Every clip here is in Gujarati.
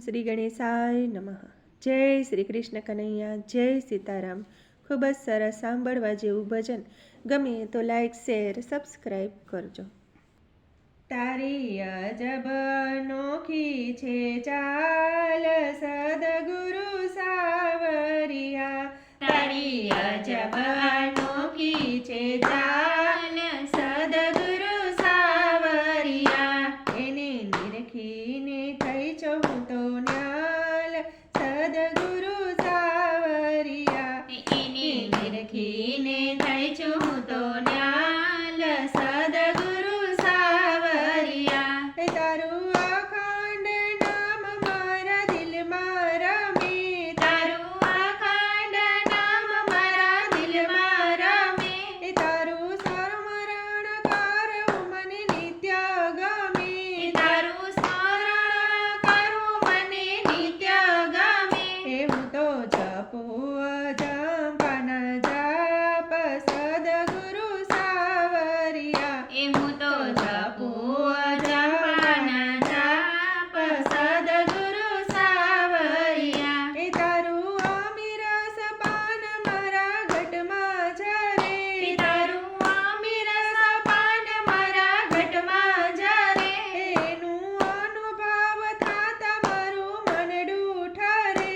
શ્રી ગણેશાય નમઃ। જય શ્રી કૃષ્ણ કનૈયા, જય સીતારામ। ખૂબ જ સરસ સાંભળવા જેવું ભજન। ગમે તો લાઈક, શેર, સબસ્ક્રાઈબ કરજો। તારી અજબ નોખી છે ચાલ સદગુરુ સાવરિયા, તારી અજબ નોખી છે ચાલ સદગુરુ સાવરિયા। એને નિરખીને થઈ છું તો ન્યાલ સદગુરુ સાવરિયા, એને નિરખીને થઈ છું તો ન્યાલ સદગુરુ સાવરિયા। તારું અખંડ નામ મારા દિલમાં રમે, તારું અખંડ નામ મારા દિલમાં રમે, તારું સ્મરણ કરવું મને નિત્ય ગમે, તારું સ્મરણ કરવું મને નિત્ય ગમે। હું તો જપું જપના જાપ સદગુરુ સાવરિયા, હું તો જપું જપના જાપ સદગુરુ સાવરિયા। તારું અમીરસ પાન મારા ઘટમાં ઝરે, તારું અમીરસ પાન મારા ઘટમાં ઝરે, એનું અનુભવ થાતા મારું મનડું ઠરે,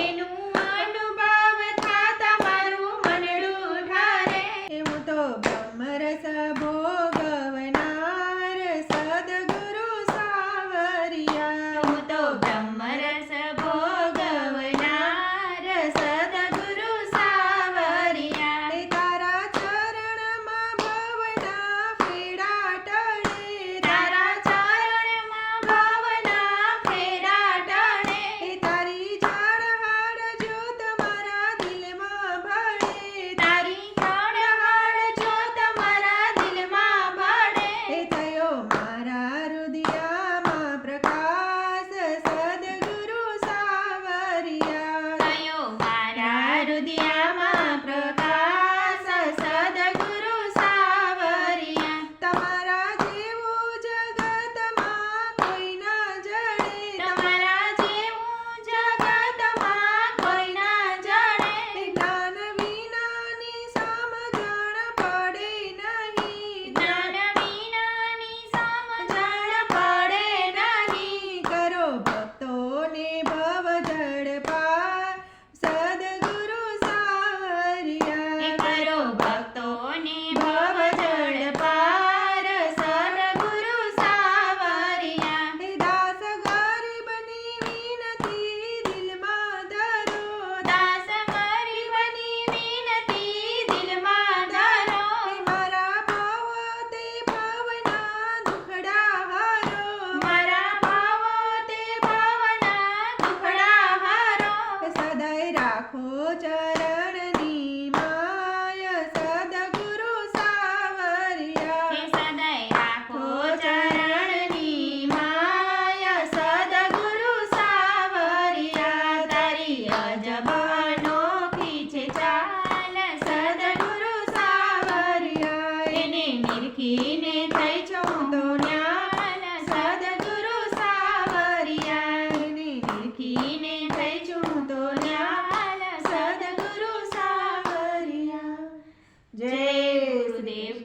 એનું અનુભવ થાતા મારું મનડું ઠરે। હું તો બ્રહ્મરસ ભોગવનાર સદગુરુ સાવરિયા, હું તો બ્રહ્મરસ ભોગવનાર સદગુરુ સાવરિયા। તારા ચરણમાં ભવના ફેરા ટળે, તારા ચરણમાં ભવના ફેરા ટળે, તારી ઝળહળ જ્યોત મારા દિલમાં ભળે, તારી ઝળહળ જ્યોત મારા દિલમાં ભળે। થયો મારા હૃદયમાં પ્રકાશ સદગુરુ સાવરિયા, થયો મારા હૃદયમાં પ્રકાશ સદગુરુ સાવરિયા। તમારા જેવું જગતમાં કોઈ ના જડે, તમારા જેવું જગતમાં કોઈ ના જડે, જ્ઞાન વિનાની સમજણ પડે નહીં, જ્ઞાન વિનાની સમજણ પડે નહીં। કરો ભક્તોને ભવજળ પાર સદગુરુ સાવરિયા, કરો ભક્તોને ભવજળ પાર સદગુરુ સાવરિયા। દાસ ગરીબની વિનતી દિલમાં ધરો, દાસ ગરીબની વિનતી દિલમાં ધરો, મારા ભાવ તે ભાવના દુખડા હારો, મારા ભાવ તે ભાવના દુખડા હારો। સદાય રાખો ચરણની માય સદગુરુ સાવરિયા, સદાય રાખો ચરણની માય સદગુરુ સાવરિયા। તારી અજબ નોખી છે ચાલ સદગુરુ સાવરિયા, એને નિરખીને થઈ છું તો ન્યાલ સદગુરુ સાવરિયા, એને નિરખીને થઈ છું તો ન્યાલ સદગુરુ સાવરિયા। જય ગુરુદેવ।